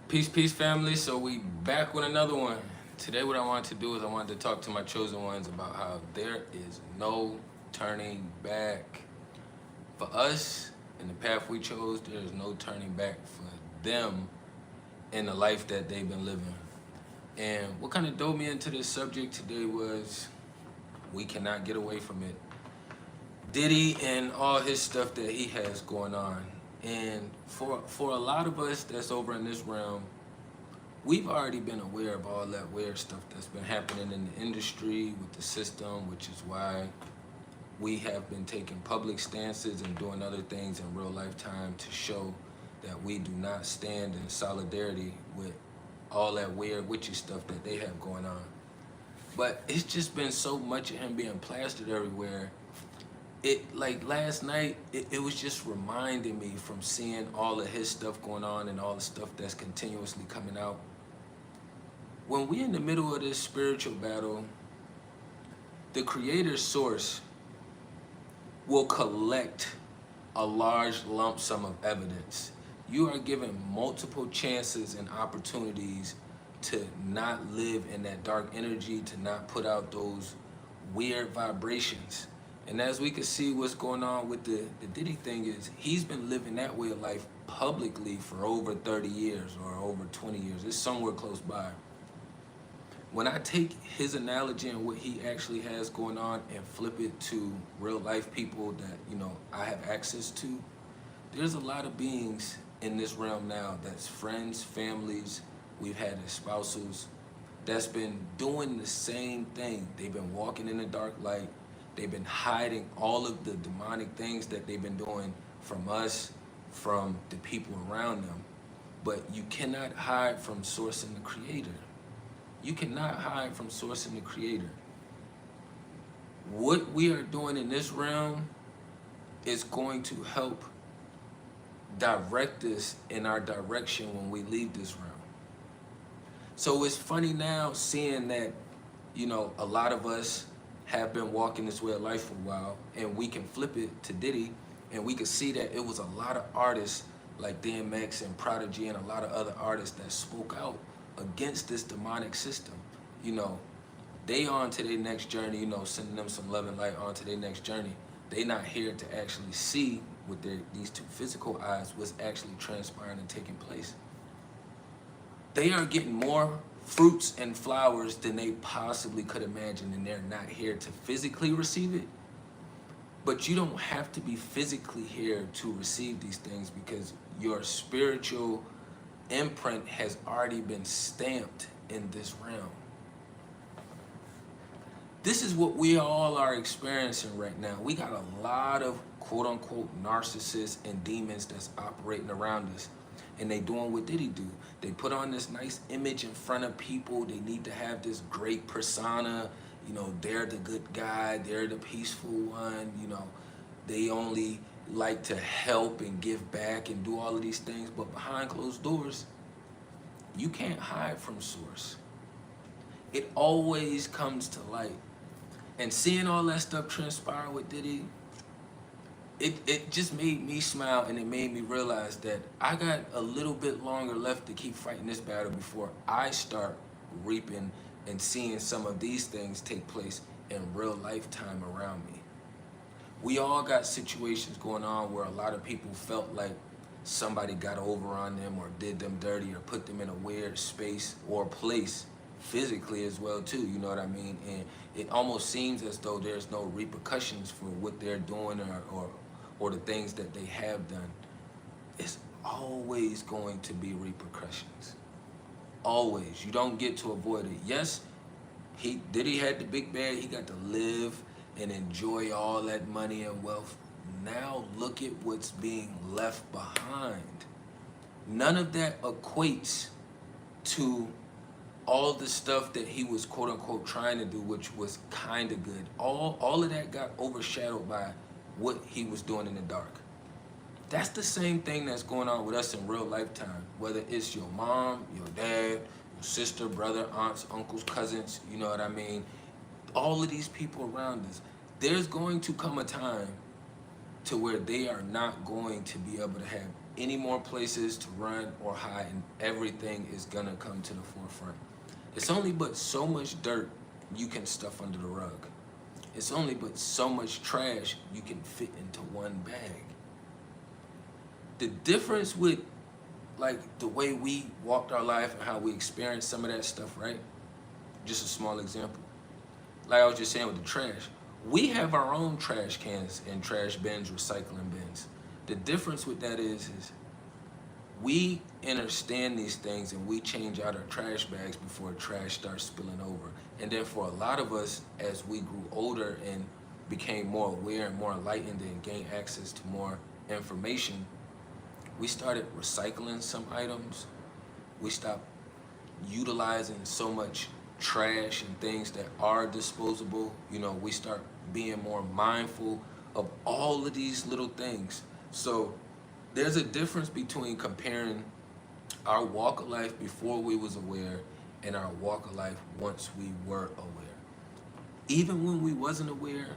Peace, peace, family. So we back with another one. Today, what I wanted to do is I wanted to talk to my chosen ones about how there is no turning back for us in the path we chose. There is no turning back for them in the life that they've been living. And what kind of drove me into this subject today was we cannot get away from it. Diddy and all his stuff that he has going on. And for a lot of us that's over in this realm, we've already been aware of all that weird stuff that's been happening in the industry with the system, which is why we have been taking public stances and doing other things in real lifetime to show that we do not stand in solidarity with all that weird witchy stuff that they have going on. But it's just been so much of him being plastered everywhere. It, like last night, it was just reminding me from seeing all of his stuff going on and all the stuff that's continuously coming out. When we're in the middle of this spiritual battle, the creator source will collect a large lump sum of evidence. You are given multiple chances and opportunities to not live in that dark energy, to not put out those weird vibrations. And as we can see what's going on with the Diddy thing is, he's been living that way of life publicly for over 30 years or over 20 years. It's somewhere close by. When I take his analogy and what he actually has going on and flip it to real life people that, I have access to, there's a lot of beings in this realm now that's friends, families, we've had as spouses, that's been doing the same thing. They've been walking in the dark light. They've been hiding all of the demonic things that they've been doing from us, from the people around them. But you cannot hide from Source and the Creator. You cannot hide from Source and the Creator. What we are doing in this realm is going to help direct us in our direction when we leave this realm. So it's funny now seeing that, a lot of us have been walking this way of life for a while, and we can flip it to Diddy, and we can see that it was a lot of artists like DMX and Prodigy and a lot of other artists that spoke out against this demonic system. They on to their next journey, sending them some love and light on to their next journey. They not here to actually see with these two physical eyes what's actually transpiring and taking place. They are getting more fruits and flowers than they possibly could imagine, and they're not here to physically receive it. But you don't have to be physically here to receive these things, because your spiritual imprint has already been stamped in this realm. This is what we all are experiencing right now. We got a lot of quote-unquote narcissists and demons that's operating around us. And they doing what Diddy do. They put on this nice image in front of people. They need to have this great persona. They're the good guy. They're the peaceful one. They only like to help and give back and do all of these things. But behind closed doors, you can't hide from Source. It always comes to light. And seeing all that stuff transpire with Diddy, it just made me smile, and it made me realize that I got a little bit longer left to keep fighting this battle before I start reaping and seeing some of these things take place in real lifetime around me. We all got situations going on where a lot of people felt like somebody got over on them or did them dirty or put them in a weird space or place physically as well too, you know what I mean? And it almost seems as though there's no repercussions for what they're doing or the things that they have done. It's always going to be repercussions. Always. You don't get to avoid it. Yes, Diddy had the big bag. He got to live and enjoy all that money and wealth. Now look at what's being left behind. None of that equates to all the stuff that he was quote unquote trying to do, which was kind of good. All of that got overshadowed by what he was doing in the dark. That's the same thing that's going on with us in real lifetime, whether it's your mom, your dad, your sister, brother, aunts, uncles, cousins, you know what I mean? All of these people around us. There's going to come a time to where they are not going to be able to have any more places to run or hide, and everything is gonna come to the forefront. It's only but so much dirt you can stuff under the rug. It's only but so much trash you can fit into one bag. The difference with like the way we walked our life and how we experienced some of that stuff, right? Just a small example. Like I was just saying with the trash, we have our own trash cans and trash bins, recycling bins. The difference with that is we understand these things and we change out our trash bags before trash starts spilling over. And then for a lot of us, as we grew older and became more aware and more enlightened and gained access to more information, we started recycling some items. We stopped utilizing so much trash and things that are disposable. You know, we start being more mindful of all of these little things. So there's a difference between comparing our walk of life before we was aware and our walk of life once we were aware. Even when we wasn't aware,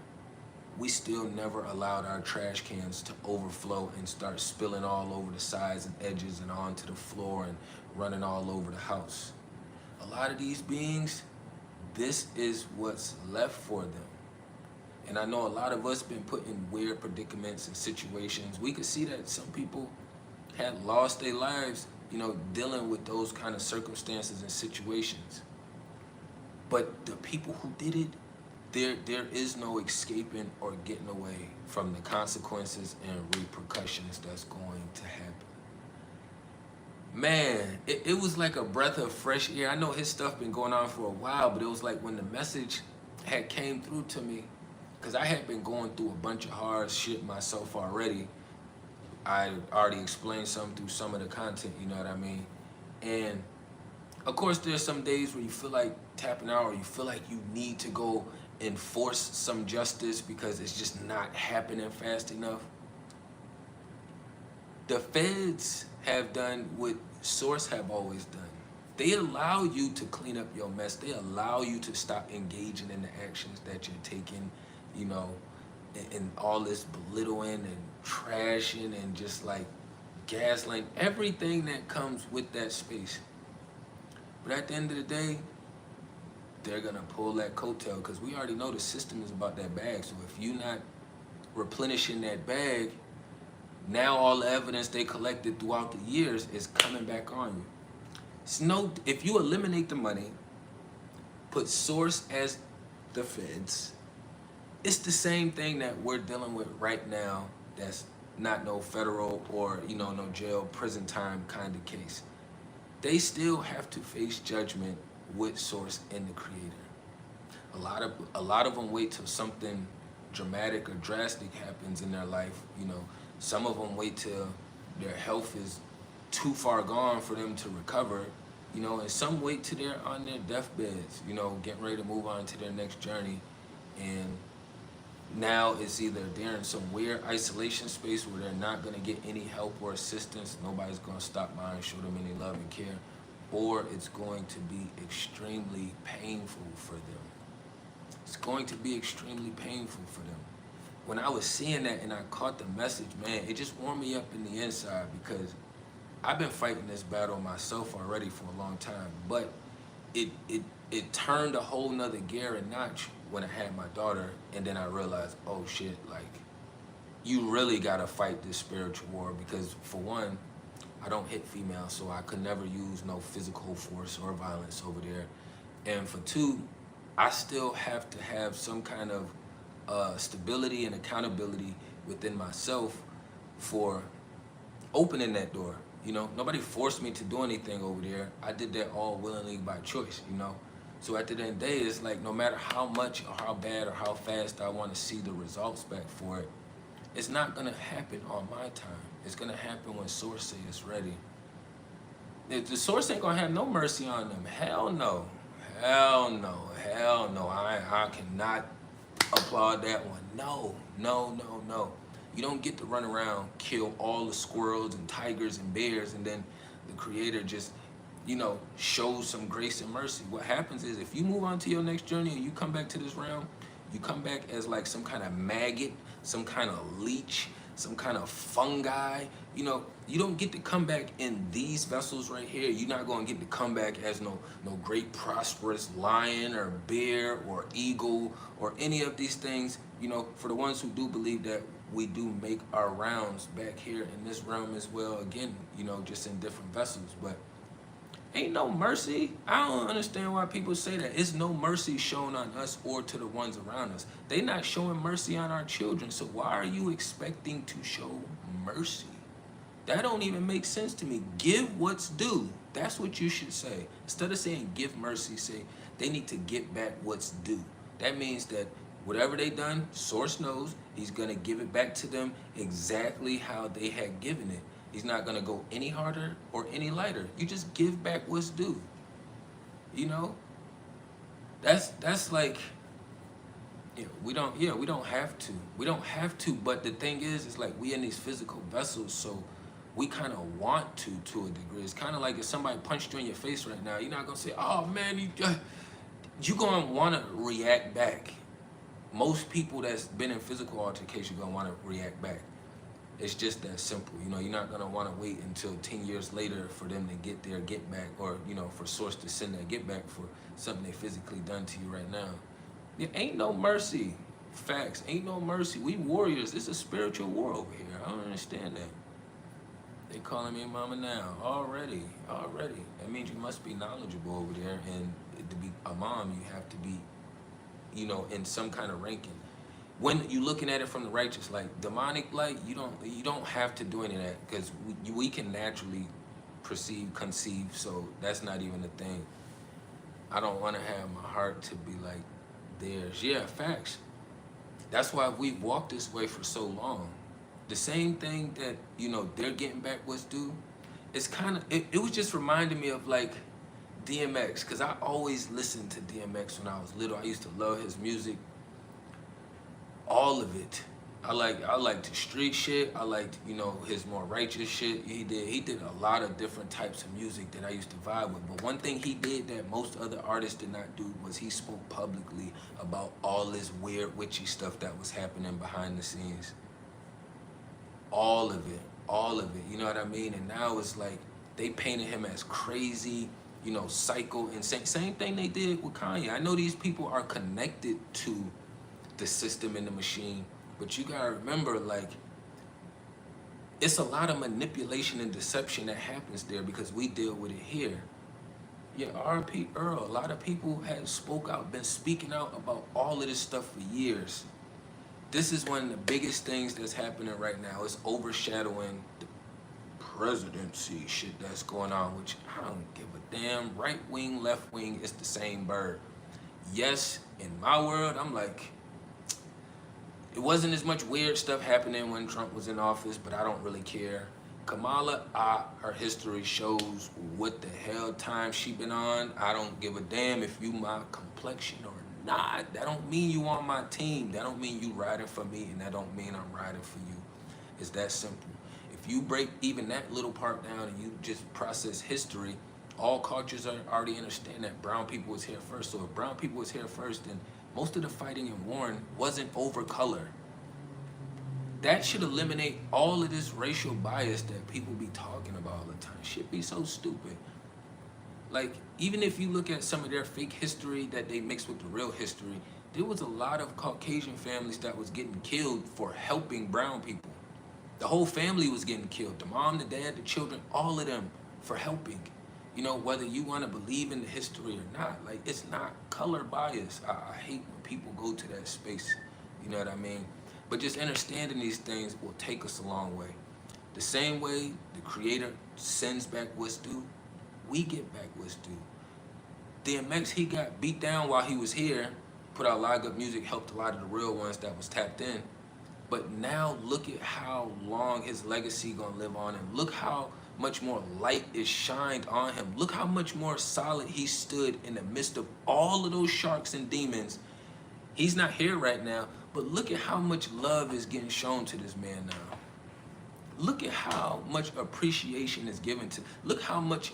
we still never allowed our trash cans to overflow and start spilling all over the sides and edges and onto the floor and running all over the house. A lot of these beings, this is what's left for them. And I know a lot of us been put in weird predicaments and situations. We could see that some people had lost their lives, you know, dealing with those kind of circumstances and situations. But the people who did it, there is no escaping or getting away from the consequences and repercussions that's going to happen. Man, it was like a breath of fresh air. I know his stuff been going on for a while, but it was like when the message had came through to me, because I had been going through a bunch of hard shit myself already. I already explained some through some of the content, you know what I mean? And of course there's some days where you feel like tapping out, or you feel like you need to go enforce some justice because it's just not happening fast enough. The feds have done what Source have always done. They allow you to clean up your mess. They allow you to stop engaging in the actions that you're taking, you know, and all this belittling and trashing and just like gaslighting, everything that comes with that space. But at the end of the day, they're gonna pull that coattail because we already know the system is about that bag. So if you're not replenishing that bag, now all the evidence they collected throughout the years is coming back on you. It's no, if you eliminate the money, put Source as the feds, it's the same thing that we're dealing with right now. That's not no federal or, you know, no jail, prison time kind of case. They still have to face judgment with Source and the creator. A lot of them wait till something dramatic or drastic happens in their life. You know, some of them wait till their health is too far gone for them to recover. You know, and some wait till they're on their deathbeds, you know, getting ready to move on to their next journey. And now it's either they're in some weird isolation space where they're not gonna get any help or assistance. Nobody's gonna stop by and show them any love and care. Or it's going to be extremely painful for them. It's going to be extremely painful for them. When I was seeing that and I caught the message, man, it just warmed me up in the inside because I've been fighting this battle myself already for a long time. But it turned a whole nother gear and notch when I had my daughter, and then I realized, oh shit, like, you really gotta fight this spiritual war because for one, I don't hit females, so I could never use no physical force or violence over there. And for two, I still have to have some kind of stability and accountability within myself for opening that door. You know, nobody forced me to do anything over there. I did that all willingly by choice, you know. So at the end of the day, it's like no matter how much or how bad or how fast I want to see the results back for it, it's not gonna happen on my time. It's gonna happen when Source says it's ready. The Source ain't gonna have no mercy on them. Hell no. Hell no. Hell no. I cannot applaud that one. No, no, no, no. You don't get to run around, kill all the squirrels and tigers and bears, and then the creator just, you know, shows some grace and mercy. What happens is if you move on to your next journey and you come back to this realm, you come back as like some kind of maggot, some kind of leech, some kind of fungi. You know, you don't get to come back in these vessels right here. You're not going to get to come back as no great prosperous lion or bear or eagle or any of these things. You know, for the ones who do believe that we do make our rounds back here in this realm as well, again, you know, just in different vessels. But ain't no mercy. I don't understand why people say that. It's no mercy shown on us or to the ones around us. They not showing mercy on our children. So why are you expecting to show mercy? That don't even make sense to me. Give what's due. That's what you should say. Instead of saying give mercy, say they need to get back what's due. That means that whatever they done, Source knows he's gonna give it back to them exactly how they had given it. He's not gonna go any harder or any lighter. You just give back what's due. You know? That's like, we don't have to. We don't have to, but the thing is, it's like we in these physical vessels, so we kind of want to a degree. It's kind of like if somebody punched you in your face right now, you're not gonna say, oh man, you gonna wanna react back. Most people that's been in physical altercation gonna wanna react back. It's just that simple. You know, you're not gonna wanna wait until 10 years later for them to get their get back, or, you know, for Source to send that get back for something they physically done to you right now. There ain't no mercy. Facts, ain't no mercy. We warriors. This is a spiritual war over here. I don't understand that. They calling me mama now. Already. That means you must be knowledgeable over there, and to be a mom, you have to be, you know, in some kind of ranking. When you looking at it from the righteous light, demonic light, you don't have to do any of that, because we can naturally conceive, so that's not even a thing. I don't want to have my heart to be like theirs. Yeah, facts. That's why we've walked this way for so long. The same thing that, you know, they're getting back what's due. It's kind of, it was just reminding me of like DMX, because I always listened to DMX when I was little. I used to love his music, all of it. I liked his street shit. I liked, you know, his more righteous shit. He did a lot of different types of music that I used to vibe with. But one thing he did that most other artists did not do was he spoke publicly about all this weird witchy stuff that was happening behind the scenes. All of it, you know what I mean? And now it's like they painted him as crazy, you know, psycho, insane. Same thing they did with Kanye. I know these people are connected to the system and the machine, but you gotta remember, like, it's a lot of manipulation and deception that happens there because we deal with it here. Yeah, R.P. Earl, a lot of people have been speaking out about all of this stuff for years. This is one of the biggest things that's happening right now. It's overshadowing the presidency shit that's going on, which I don't give a damn. Right wing, left wing, it's the same bird. Yes, in my world, I'm like, it wasn't as much weird stuff happening when Trump was in office, but I don't really care. Kamala, her history shows what the hell time she been on. I don't give a damn if you my complexion or not. That don't mean you on my team. That don't mean you riding for me, and that don't mean I'm riding for you. It's that simple. If you break even that little part down and you just process history, all cultures already understand that brown people was here first. So if brown people was here first, then most of the fighting in Warren wasn't over color. That should eliminate all of this racial bias that people be talking about all the time. Shit be so stupid. Like, even if you look at some of their fake history that they mix with the real history, there was a lot of Caucasian families that was getting killed for helping brown people. The whole family was getting killed. The mom, the dad, the children, all of them for helping. You know, whether you want to believe in the history or not, like, it's not color bias. I hate when people go to that space, you know what I mean? But just understanding these things will take us a long way. The same way the Creator sends back what's due, we get back what's due. DMX, he got beat down while he was here, put out a lot of good music, helped a lot of the real ones that was tapped in. But now look at how long his legacy gonna live on, and look how much more light is shined on him. Look how much more solid he stood in the midst of all of those sharks and demons. He's not here right now, but look at how much love is getting shown to this man now. Look at how much appreciation is given to, look how much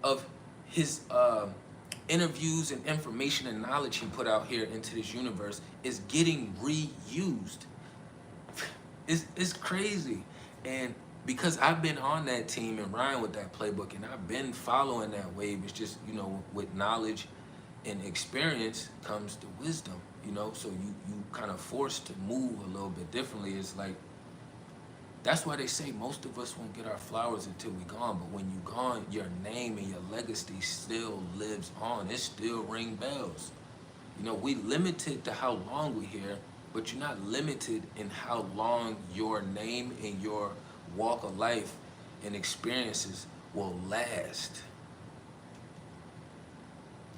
of his interviews and information and knowledge he put out here into this universe is getting reused. It's crazy. And because I've been on that team and riding with that playbook and I've been following that wave, it's just, you know, with knowledge and experience comes the wisdom, you know, so you kind of forced to move a little bit differently. It's like, that's why they say most of us won't get our flowers until we gone, but when you gone, your name and your legacy still lives on. It still ring bells. You know, we limited to how long we here, but you're not limited in how long your name and your walk of life and experiences will last.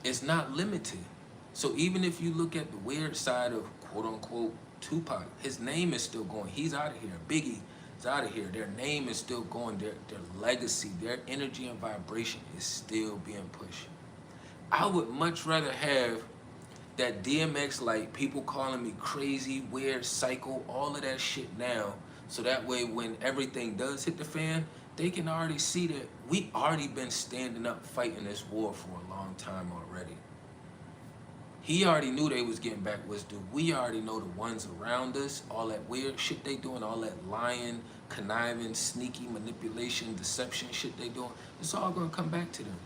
It's not limited. So even if you look at the weird side of quote unquote Tupac, his name is still going. He's out of here. Biggie is out of here. Their name is still going. Their legacy, their energy and vibration is still being pushed. I would much rather have that DMX, like people calling me crazy, weird, psycho, all of that shit now, so that way when everything does hit the fan, they can already see that we already been standing up fighting this war for a long time already. He already knew they was getting back with dude. We already know the ones around us, all that weird shit they doing, all that lying, conniving, sneaky manipulation, deception shit they doing, it's all gonna come back to them.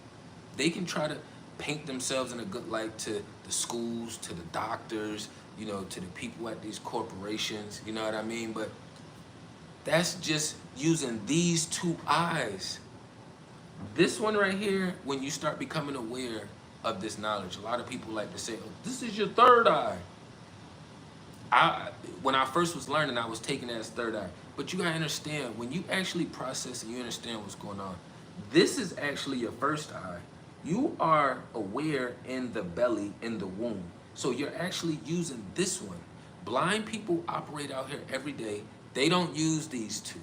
They can try to paint themselves in a good light to the schools, to the doctors, you know, to the people at these corporations, you know what I mean? But that's just using these two eyes. This one right here, when you start becoming aware of this knowledge, a lot of people like to say, oh, this is your third eye. When I first was learning, I was taking it as third eye. But you gotta understand, when you actually process and you understand what's going on, this is actually your first eye. You are aware in the belly, in the womb. So you're actually using this one. Blind people operate out here every day. They don't use these two.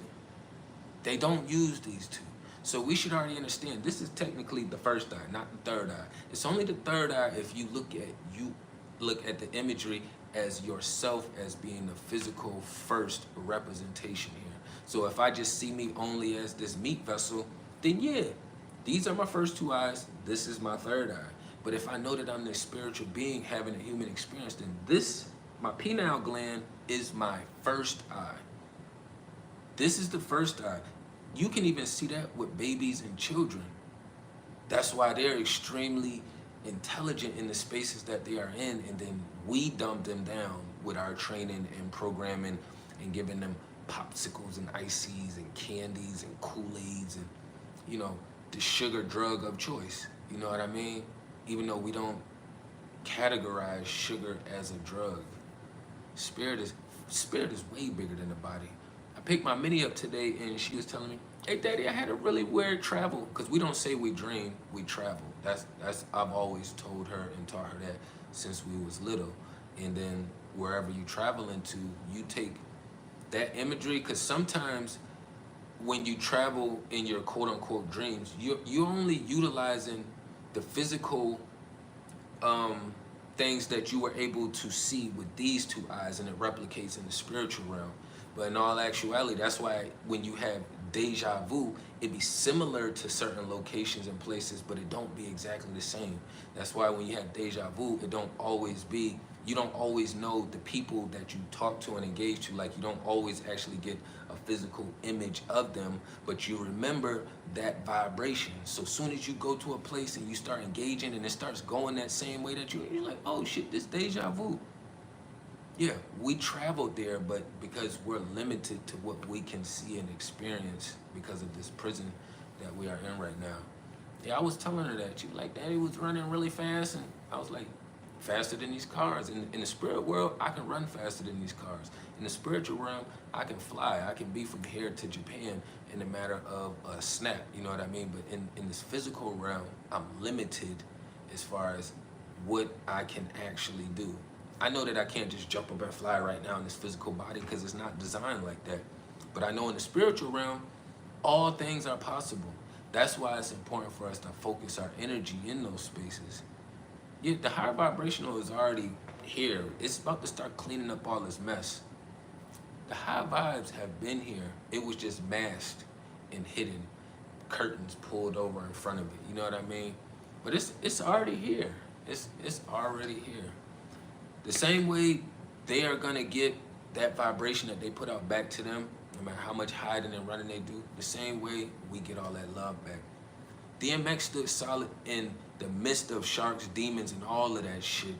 They don't use these two. So we should already understand this is technically the first eye, not the third eye. It's only the third eye if you look at the imagery as yourself as being the physical first representation here. So if I just see me only as this meat vessel, then yeah, these are my first two eyes, this is my third eye. But if I know that I'm this spiritual being having a human experience, then this, my pineal gland, is my first eye. This is the first eye. You can even see that with babies and children. That's why they're extremely intelligent in the spaces that they are in, and then we dumb them down with our training and programming and giving them popsicles and ices and candies and Kool-Aids and, you know, the sugar drug of choice. You know what I mean? Even though we don't categorize sugar as a drug. Spirit is way bigger than the body. I picked my mini up today and she was telling me, hey daddy, I had a really weird travel. Because we don't say we dream, we travel. That's I've always told her and taught her that since we was little. And then wherever you travel into, you take that imagery, because sometimes when you travel in your quote-unquote dreams, you're only utilizing the physical things that you were able to see with these two eyes, and it replicates in the spiritual realm. But in all actuality, that's why when you have deja vu, it be similar to certain locations and places, but it don't be exactly the same. That's why when you have deja vu, it don't always be, you don't always know the people that you talk to and engage to. Like, you don't always actually get a physical image of them, but you remember that vibration. So soon as you go to a place and you start engaging and it starts going that same way that you're like, oh shit, this deja vu. Yeah, we traveled there, but because we're limited to what we can see and experience because of this prison that we are in right now. Yeah, I was telling her that. She was like, Daddy was running really fast, and I was like, faster than these cars. In the spirit world, I can run faster than these cars. In the spiritual realm, I can fly. I can be from here to Japan in a matter of a snap, you know what I mean? But in this physical realm, I'm limited as far as what I can actually do. I know that I can't just jump up and fly right now in this physical body because it's not designed like that. But I know in the spiritual realm, all things are possible. That's why it's important for us to focus our energy in those spaces. Yeah, the higher vibrational is already here. It's about to start cleaning up all this mess. The high vibes have been here. It was just masked and hidden. Curtains pulled over in front of it. You know what I mean? But it's already here. It's already here. The same way they are gonna get that vibration that they put out back to them, no matter how much hiding and running they do, the same way we get all that love back. DMX stood solid in the midst of sharks, demons, and all of that shit.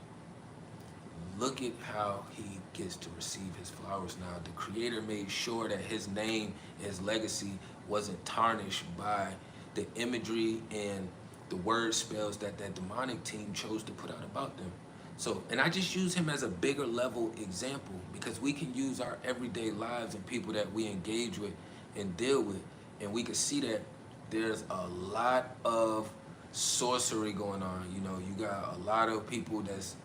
Look at how he gets to receive his flowers now. The creator made sure that his name, his legacy wasn't tarnished by the imagery and the word spells that that demonic team chose to put out about them. So, and I just use him as a bigger level example because we can use our everyday lives and people that we engage with and deal with, and we can see that there's a lot of sorcery going on. You know, you got a lot of people that's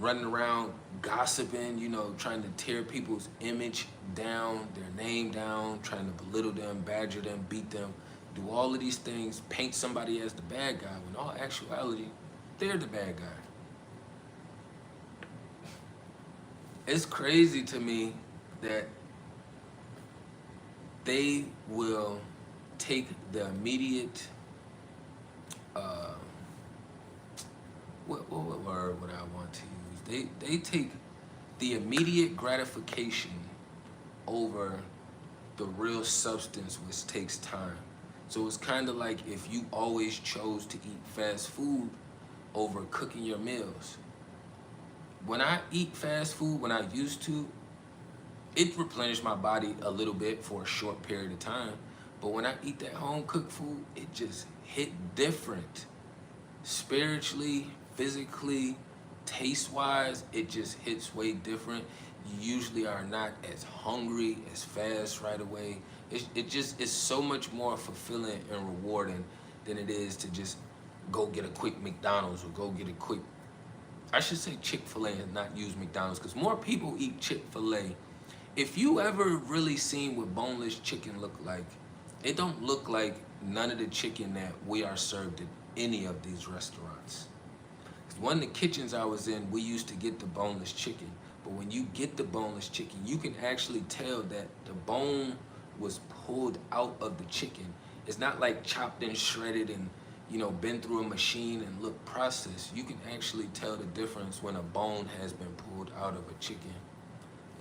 running around gossiping, you know, trying to tear people's image down, their name down, trying to belittle them, badger them, beat them, do all of these things, paint somebody as the bad guy, when in all actuality, they're the bad guy. It's crazy to me that they will take the immediate, what word would I want to use? They take the immediate gratification over the real substance, which takes time. So it's kind of like if you always chose to eat fast food over cooking your meals. When I eat fast food, when I used to, it replenished my body a little bit for a short period of time. But when I eat that home cooked food, it just hit different. Spiritually, physically, taste-wise, it just hits way different. You usually are not as hungry as fast right away. It's so much more fulfilling and rewarding than it is to just go get a quick McDonald's or go get a quick, I should say Chick-fil-A and not use McDonald's, because more people eat Chick-fil-A. If you ever really seen what boneless chicken look like, it don't look like none of the chicken that we are served at any of these restaurants. One of the kitchens I was in, we used to get the boneless chicken. But when you get the boneless chicken, you can actually tell that the bone was pulled out of the chicken. It's not like chopped and shredded and, you know, been through a machine and look processed. You can actually tell the difference when a bone has been pulled out of a chicken.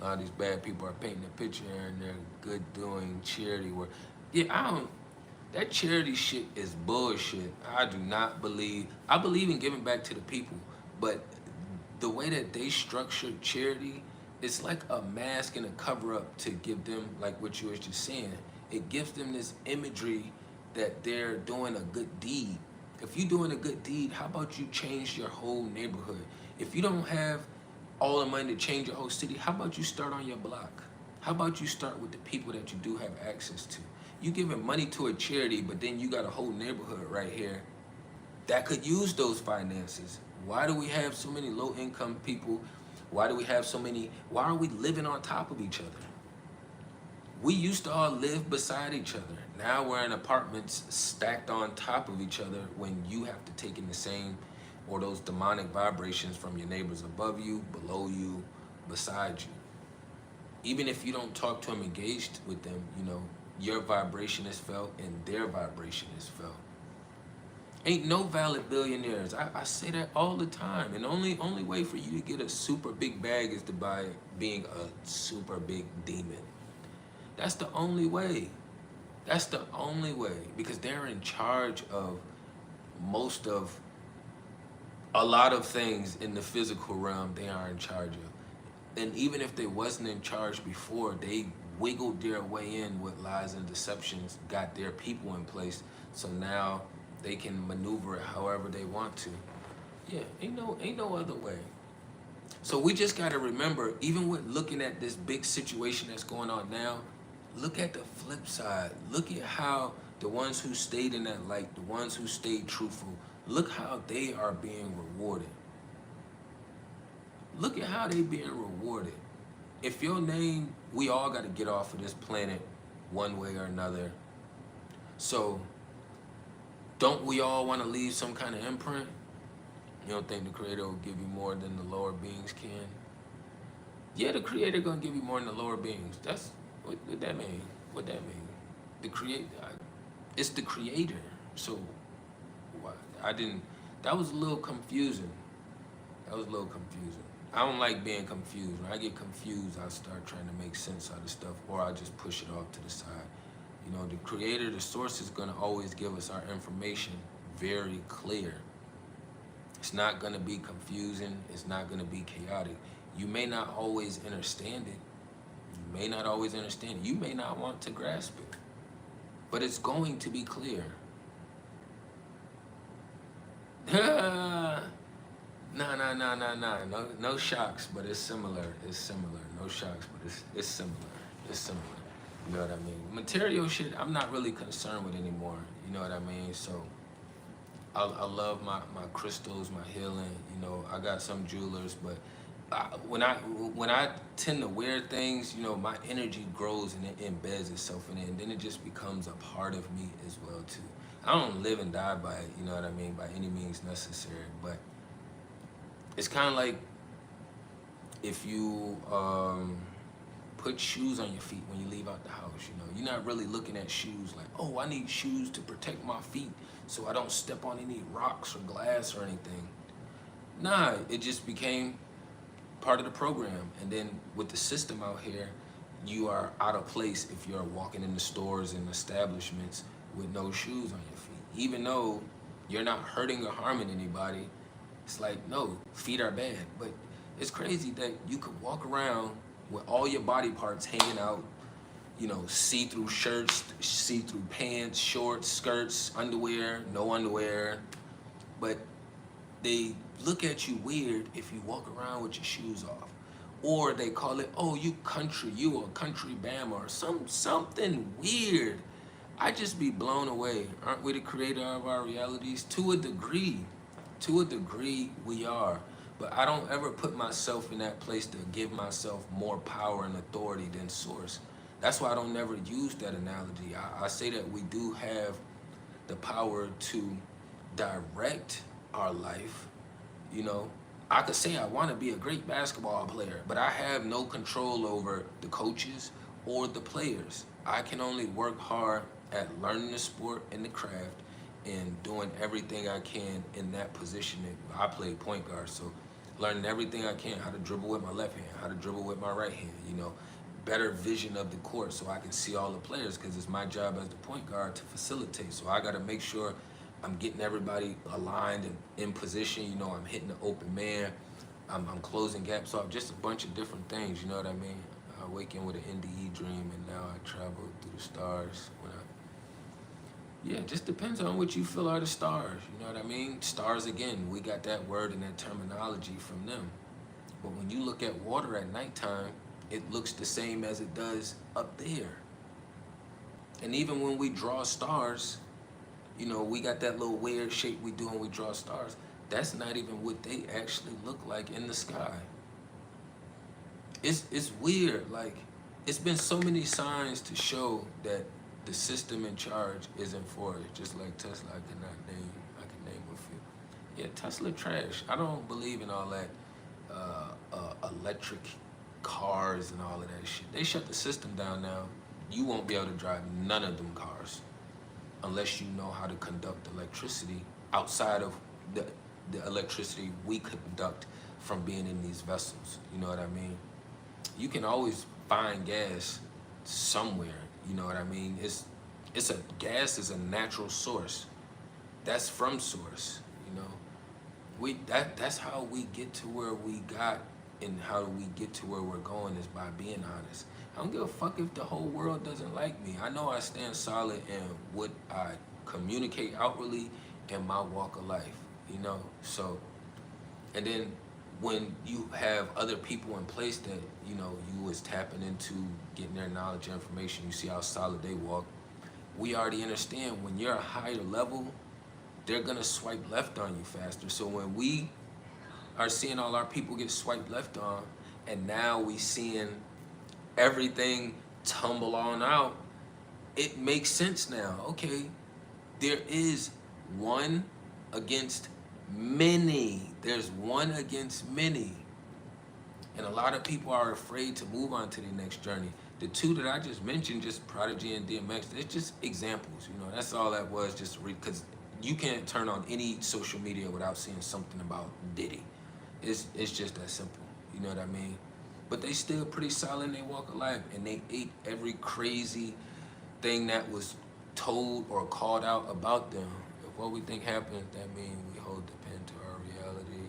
A lot of these bad people are painting a picture and they're good doing charity work. Yeah, that charity shit is bullshit. I do not believe, I believe in giving back to the people, but the way that they structured charity, it's like a mask and a cover up to give them, like what you were just saying, it gives them this imagery that they're doing a good deed. If you're doing a good deed, how about you change your whole neighborhood? If you don't have all the money to change your whole city, how about you start on your block? How about you start with the people that you do have access to? You giving money to a charity, but then you got a whole neighborhood right here that could use those finances. Why do we have so many low-income people? Why do we have so many, why are we living on top of each other? We used to all live beside each other. Now we're in apartments stacked on top of each other when you have to take in the same, or those demonic vibrations from your neighbors above you, below you, beside you. Even if you don't talk to them, engaged with them, you know, your vibration is felt and their vibration is felt. Ain't no valid billionaires. I say that all the time. And the only way for you to get a super big bag is to by being a super big demon. That's the only way. That's the only way, because they're in charge of most of a lot of things in the physical realm. They are in charge of. And even if they wasn't in charge before, they wiggled their way in with lies and deceptions, got their people in place, so now they can maneuver it however they want to. Yeah, ain't no other way. So we just gotta remember, even with looking at this big situation that's going on now, look at the flip side. Look at how the ones who stayed in that light, the ones who stayed truthful, look how they are being rewarded. Look at how they being rewarded. If your name, we all got to get off of this planet one way or another. So don't we all want to leave some kind of imprint? You don't think the Creator will give you more than the lower beings can? Yeah, the Creator gonna give you more than the lower beings. That's what that mean. What that mean? The Creator, it's the Creator. So that was a little confusing. That was a little confusing. I don't like being confused. When I get confused, I start trying to make sense out of stuff, or I just push it off to the side. You know, the creator, the source is gonna always give us our information very clear. It's not gonna be confusing. It's not gonna be chaotic. You may not always understand it. You may not always understand it. You may not want to grasp it, but it's going to be clear. No shocks, but it's similar. It's similar. No shocks, but it's similar. It's similar. You know what I mean? Material shit, I'm not really concerned with anymore. You know what I mean? So I love my crystals, my healing. You know, I got some jewelers, but when I tend to wear things, you know, my energy grows and it embeds itself in it, and then it just becomes a part of me as well too. I don't live and die by it, you know what I mean, by any means necessary, but it's kind of like if you put shoes on your feet when you leave out the house, you know, you're not really looking at shoes like, oh, I need shoes to protect my feet so I don't step on any rocks or glass or anything. Nah, it just became part of the program. And then with the system out here, you are out of place if you're walking in the stores and establishments with no shoes on your feet. Even though you're not hurting or harming anybody, it's like, no, feet are bad. But it's crazy that you could walk around with all your body parts hanging out, you know, see-through shirts, see-through pants, shorts, skirts, underwear, no underwear. But they look at you weird if you walk around with your shoes off. Or they call it, oh, you country, you a country bama, or something weird. I just be blown away. Aren't we the creator of our realities? To a degree we are. But I don't ever put myself in that place to give myself more power and authority than source. That's why I don't never use that analogy. I say that we do have the power to direct our life. You know, I could say I want to be a great basketball player, but I have no control over the coaches or the players. I can only work hard at learning the sport and the craft and doing everything I can in that position. I play point guard, so learning everything I can, how to dribble with my left hand, how to dribble with my right hand, you know, better vision of the court so I can see all the players, because it's my job as the point guard to facilitate. So I got to make sure I'm getting everybody aligned and in position. You know, I'm hitting the open man, I'm closing gaps off, just a bunch of different things, you know what I mean? I wake in with an NDE dream and now I travel through the stars. Yeah, it just depends on what you feel are the stars, you know what I mean? Stars, again, we got that word and that terminology from them. But when you look at water at nighttime, it looks the same as it does up there. And even when we draw stars, you know, we got that little weird shape we do when we draw stars. That's not even what they actually look like in the sky. It's weird. Like, it's been so many signs to show that the system in charge isn't for it. Just like Tesla, I can name a few. Yeah, Tesla trash. I don't believe in all that electric cars and all of that shit. They shut the system down now. You won't be able to drive none of them cars unless you know how to conduct electricity outside of the electricity we conduct from being in these vessels. You know what I mean? You can always find gas somewhere. You know what I mean? Gas is a natural source. That's from source. You know, that's how we get to where we got, and how we get to where we're going is by being honest. I don't give a fuck if the whole world doesn't like me. I know I stand solid in what I communicate outwardly in my walk of life, you know? So, and then when you have other people in place that, you know, you was tapping into getting their knowledge and information, you see how solid they walk, we already understand when you're a higher level, they're gonna swipe left on you faster. So when we are seeing all our people get swiped left on, and now we seeing everything tumble on out, it makes sense now. Okay, there is one against many. There's one against many. And a lot of people are afraid to move on to the next journey. The two that I just mentioned, just Prodigy and DMX, it's just examples, you know, that's all that was, just because you can't turn on any social media without seeing something about Diddy. It's just that simple, You know what I mean? But they still pretty solid in their walk of life, and they ate every crazy thing that was told or called out about them. If what we think happens, that means we hold the pen to our reality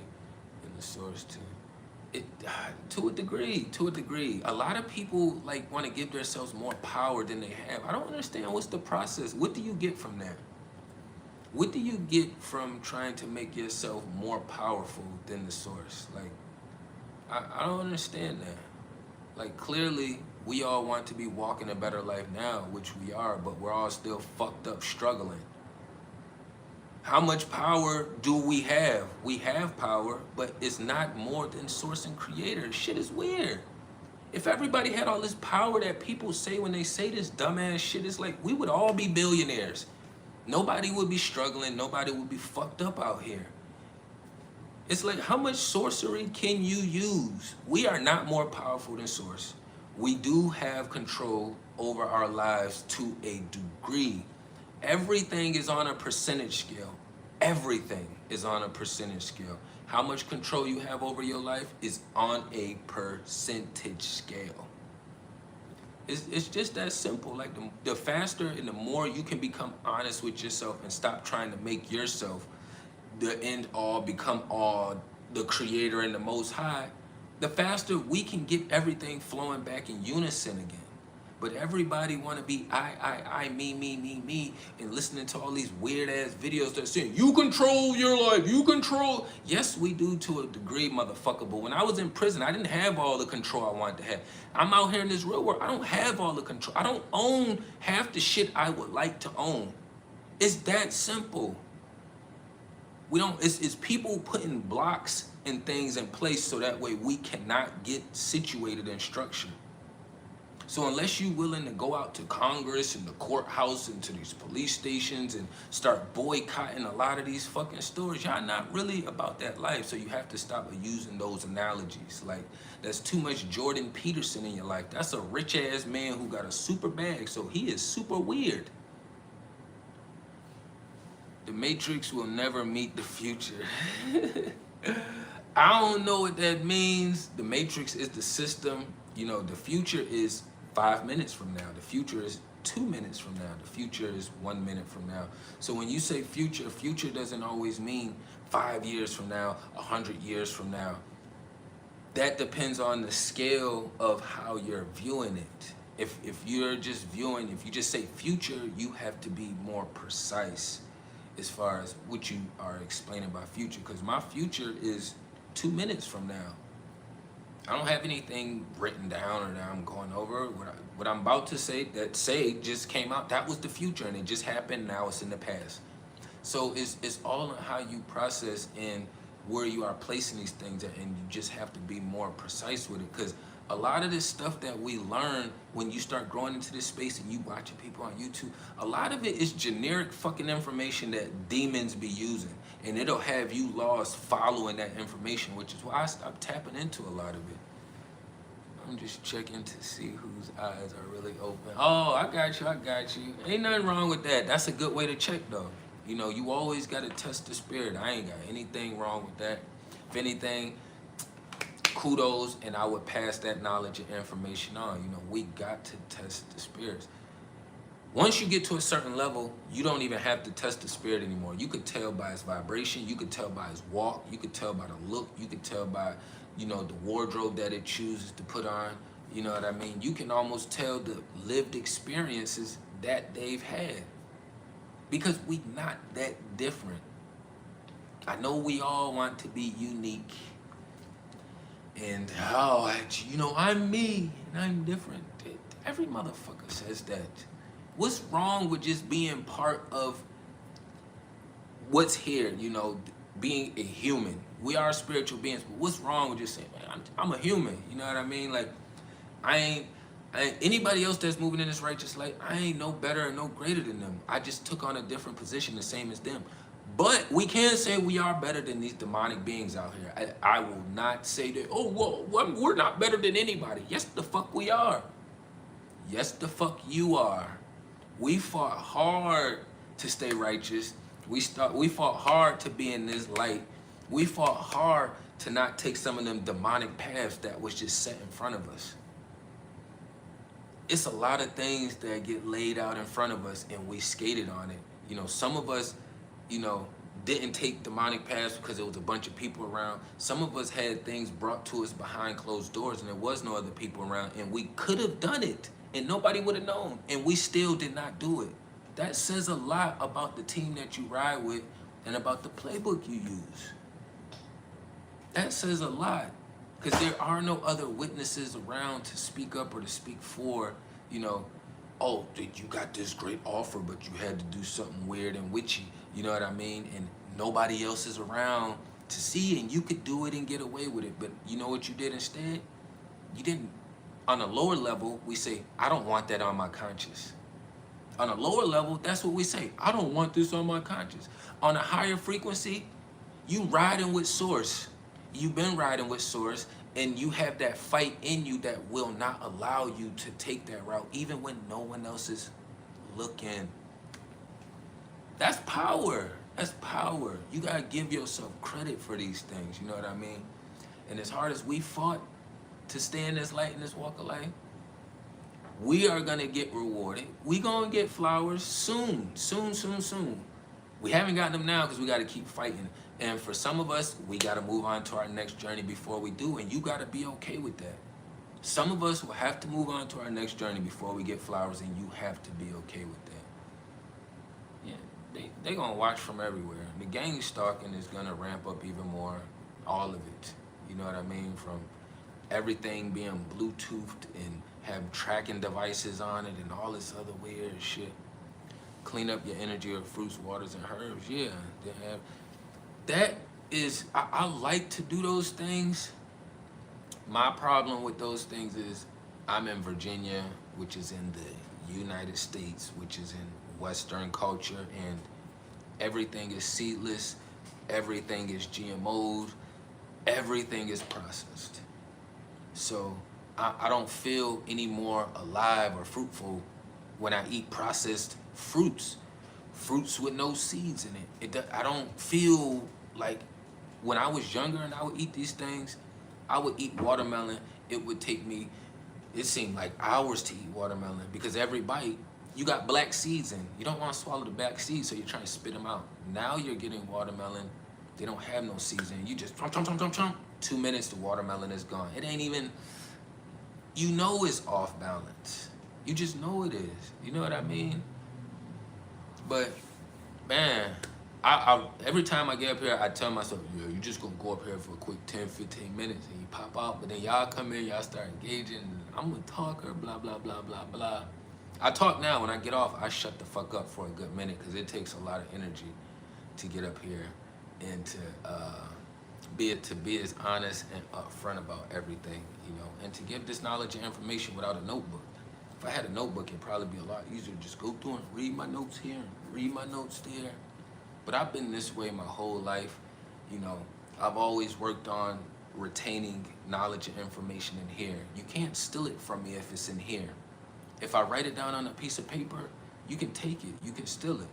and the source too. To a degree. A lot of people like want to give themselves more power than they have. I don't understand what's the process. What do you get from that? What do you get from trying to make yourself more powerful than the source? Like, I don't understand that. Like, clearly, we all want to be walking a better life now, which we are, but we're all still fucked up struggling. How much power do we have? We have power, but it's not more than source and creator. Shit is weird. If everybody had all this power that people say when they say this dumbass shit, it's like we would all be billionaires. Nobody would be struggling. Nobody would be fucked up out here. It's like, how much sorcery can you use? We are not more powerful than source. We do have control over our lives to a degree. Everything is on a percentage scale. Everything is on a percentage scale. How much control you have over your life is on a percentage scale. It's just that simple. Like the faster and the more you can become honest with yourself and stop trying to make yourself the end all, become all, the creator and the most high, the faster we can get everything flowing back in unison again. But everybody want to be I, me, and listening to all these weird ass videos that saying, you control your life, you control. Yes, we do to a degree, motherfucker. But when I was in prison, I didn't have all the control I wanted to have. I'm out here in this real world. I don't have all the control. I don't own half the shit I would like to own. It's that simple. We don't, it's people putting blocks and things in place so that way we cannot get situated in structure. So unless you're willing to go out to Congress and the courthouse and to these police stations and start boycotting a lot of these fucking stores, y'all not really about that life. So you have to stop using those analogies. Like, that's too much Jordan Peterson in your life. That's a rich ass man who got a super bag, so he is super weird. The Matrix will never meet the future. I don't know what that means. The Matrix is the system. You know, the future is 5 minutes from now. The future is 2 minutes from now. The future is 1 minute from now. So when you say future, future doesn't always mean 5 years from now, 100 years from now. That depends on the scale of how you're viewing it. If you're just viewing, if you just say future, you have to be more precise as far as what you are explaining by future. Because my future is 2 minutes from now. I don't have anything written down or that I'm going over. What I'm about to say, that just came out. That was the future, and it just happened. Now it's in the past. So it's all on how you process and where you are placing these things, and you just have to be more precise with it. Because a lot of this stuff that we learn when you start growing into this space and you watching people on YouTube, a lot of it is generic fucking information that demons be using. And it'll have you lost following that information, which is why I stopped tapping into a lot of it. I'm just checking to see whose eyes are really open. Oh, I got you. Ain't nothing wrong with that. That's a good way to check, though. You know, you always got to test the spirit. I ain't got anything wrong with that. If anything, kudos, and I would pass that knowledge and information on. You know, we got to test the spirits. Once you get to a certain level, you don't even have to test the spirit anymore. You could tell by his vibration. You could tell by his walk. You could tell by the look. You could tell by, you know, the wardrobe that it chooses to put on. You know what I mean? You can almost tell the lived experiences that they've had. Because we not that different. I know we all want to be unique. And, oh, you know, I'm me and I'm different. Every motherfucker says that. What's wrong with just being part of what's here, you know, being a human? We are spiritual beings, but what's wrong with just saying, man, I'm a human, you know what I mean? Like, I ain't anybody else that's moving in this righteous light, I ain't no better and no greater than them. I just took on a different position, the same as them. But we can say we are better than these demonic beings out here. I will not say that, oh, well, we're not better than anybody. Yes, the fuck we are. Yes, the fuck you are. We fought hard to stay righteous. We fought hard to be in this light. We fought hard to not take some of them demonic paths that was just set in front of us. It's a lot of things that get laid out in front of us and we skated on it. You know, some of us, you know, didn't take demonic paths because there was a bunch of people around. Some of us had things brought to us behind closed doors and there was no other people around, and we could have done it and nobody would have known, and we still did not do it. That says a lot about the team that you ride with and about the playbook you use. That says a lot, because there are no other witnesses around to speak up or to speak for, you know, oh, you got this great offer, but you had to do something weird and witchy, you know what I mean? And nobody else is around to see, and you could do it and get away with it. But you know what you did instead? You didn't. On a lower level, we say, I don't want that on my conscience. On a lower level, that's what we say. I don't want this on my conscience. On a higher frequency, you riding with source. You've been riding with source, and you have that fight in you that will not allow you to take that route, even when no one else is looking. That's power. That's power. You gotta give yourself credit for these things, you know what I mean? And as hard as we fought to stay in this light, in this walk of life, we are gonna get rewarded. We gonna get flowers soon, soon, soon, soon. We haven't gotten them now because we gotta keep fighting. And for some of us, we gotta move on to our next journey before we do, and you gotta be okay with that. Some of us will have to move on to our next journey before we get flowers, and you have to be okay with that. Yeah, they gonna watch from everywhere. The gang stalking is gonna ramp up even more, all of it. You know what I mean? From everything being Bluetoothed and have tracking devices on it and all this other weird shit. Clean up your energy of fruits, waters, and herbs. Yeah, they have. That is, I like to do those things. My problem with those things is I'm in Virginia, which is in the United States, which is in Western culture, and everything is seedless, everything is GMO'd, everything is processed. So I don't feel any more alive or fruitful when I eat processed fruits with no seeds in it. I don't feel like when I was younger and I would eat these things, I would eat watermelon. It would take me, it seemed like hours to eat watermelon, because every bite, you got black seeds in. You don't want to swallow the black seeds, so you're trying to spit them out. Now you're getting watermelon. They don't have no seeds in. You just chomp, chomp, chomp, chomp, chomp. 2 minutes, the watermelon is gone. It ain't even, you know it's off balance. You just know it is. You know what I mean? But, man, I every time I get up here, I tell myself, yeah, you just gonna go up here for a quick 10, 15 minutes and you pop out, but then y'all come in, y'all start engaging. I'm a talker, blah, blah, blah, blah, blah. I talk now. When I get off, I shut the fuck up for a good minute, because it takes a lot of energy to get up here and to be as honest and upfront about everything, you know, and to give this knowledge and information without a notebook. If I had a notebook, it'd probably be a lot easier to just go through and read my notes here, read my notes there. But I've been this way my whole life, you know. I've always worked on retaining knowledge and information in here. You can't steal it from me if it's in here. If I write it down on a piece of paper, you can take it, you can steal it.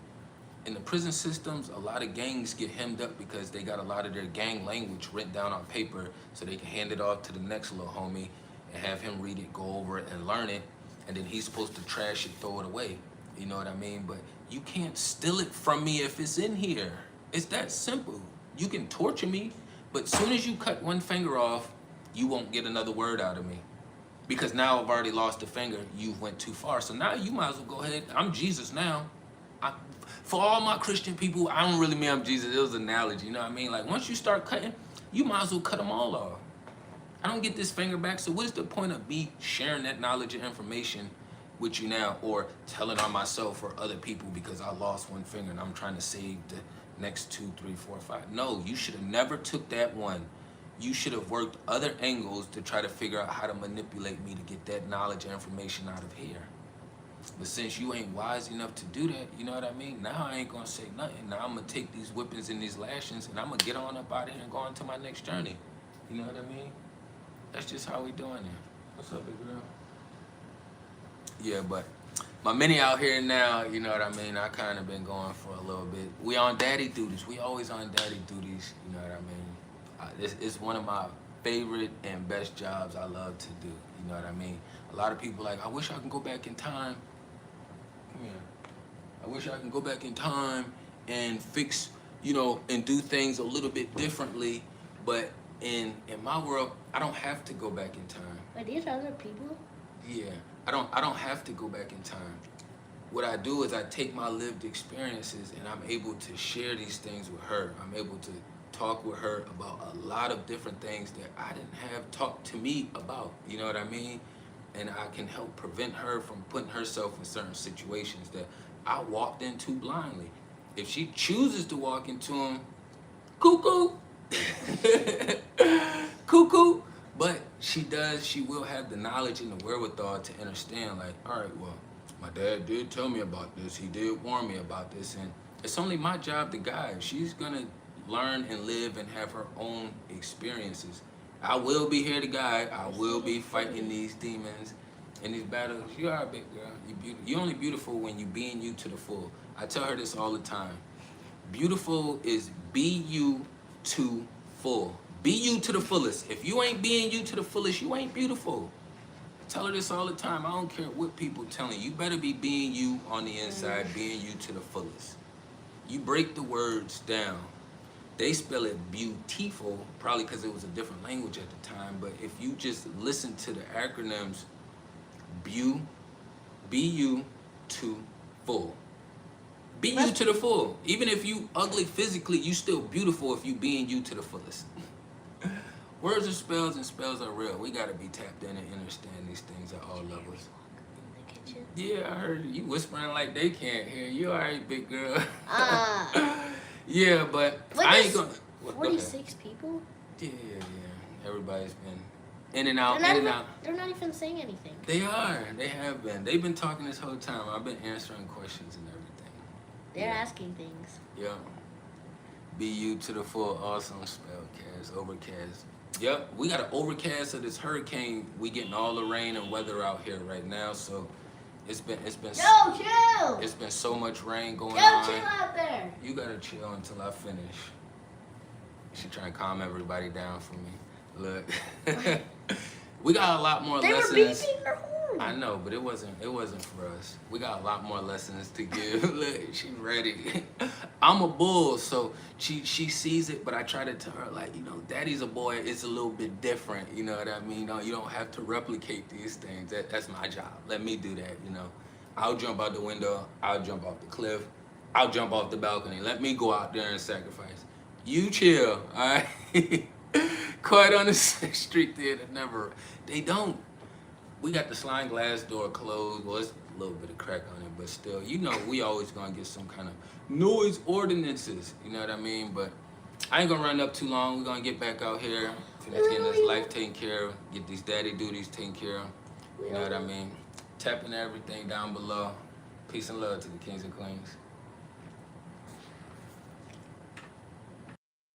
In the prison systems, a lot of gangs get hemmed up because they got a lot of their gang language written down on paper so they can hand it off to the next little homie and have him read it, go over it, and learn it, and then he's supposed to trash it, throw it away. You know what I mean? But you can't steal it from me if it's in here. It's that simple. You can torture me, but as soon as you cut one finger off, you won't get another word out of me. Because now I've already lost a finger, you went too far. So now you might as well go ahead. I'm Jesus now. For all my Christian people, I don't really mean I'm Jesus. It was an analogy, you know what I mean? Like, once you start cutting, you might as well cut them all off. I don't get this finger back, so what is the point of me sharing that knowledge and information with you now, or telling on myself or other people because I lost one finger and I'm trying to save the next 2, 3, 4, 5? No, you should have never took that one. You should have worked other angles to try to figure out how to manipulate me to get that knowledge and information out of here. But since you ain't wise enough to do that, you know what I mean? Now I ain't gonna say nothing. Now I'm gonna take these whippings and these lashings and I'm gonna get on up out of here and go on to my next journey. You know what I mean? That's just how we doing it. What's up, big girl? Yeah, but my mini out here now, you know what I mean? I kind of been going for a little bit. We on daddy duties. We always on daddy duties, you know what I mean? It's one of my favorite and best jobs I love to do, you know what I mean? A lot of people like, I wish I can go back in time. Come here. I wish I can go back in time and fix, you know, and do things a little bit differently. But in my world, I don't have to go back in time. Are these other people? Yeah, I don't have to go back in time. What I do is I take my lived experiences and I'm able to share these things with her. I'm able to talk with her about a lot of different things that I didn't have talked to me about. You know what I mean? And I can help prevent her from putting herself in certain situations that I walked into blindly. If she chooses to walk into them, cuckoo, cuckoo. But she will have the knowledge and the wherewithal to understand, like, all right, well, my dad did tell me about this. He did warn me about this. And it's only my job to guide. She's going to learn and live and have her own experiences. I will be here to guide. I will be fighting these demons in these battles. You are a big girl. You're only beautiful when you being you to the full. I tell her this all the time. Beautiful is be you to full. Be you to the fullest. If you ain't being you to the fullest, you ain't beautiful. I tell her this all the time. I don't care what people telling you. You better be being you on the inside, being you to the fullest. You break the words down. They spell it beautiful, probably because it was a different language at the time. But if you just listen to the acronyms, be you to full. Be you to the full. Even if you ugly physically, you still beautiful if you being you to the fullest. Words are spells and spells are real. We gotta be tapped in and understand these things at all levels. Yeah, I heard you whispering like they can't hear you. All right, big girl. Yeah, but I ain't gonna. 46 people? Yeah. Everybody's been in and out, They're not even saying anything. They are. They have been. They've been talking this whole time. I've been answering questions and everything. They're asking things. Yeah. Be you to the full. Awesome spellcast. Overcast. Yep. We got an overcast of this hurricane. We getting all the rain and weather out here right now. So it's been. Chill. It's been so much rain going Chill out there. You gotta chill until I finish. She trying to calm everybody down for me. Look, we got a lot more lessons. They were beeping their horn. I know, but it wasn't for us. We got a lot more lessons to give. Look, she's ready. I'm a bull, so she sees it, but I try to tell her, like, you know, daddy's a boy. It's a little bit different. You know what I mean? You don't have to replicate these things. That's my job. Let me do that. You know, I'll jump out the window. I'll jump off the cliff. I'll jump off the balcony. Let me go out there and sacrifice. You chill, all right? Quiet on the street theater, never. They don't. We got the sliding glass door closed. Well, it's a little bit of crack on it, but still, you know, we always gonna get some kind of noise ordinances. You know what I mean? But I ain't gonna run up too long. We're gonna get back out here, finish getting this life taken care of, get these daddy duties taken care of. You know what I mean? Tapping everything down below. Peace and love to the kings and queens.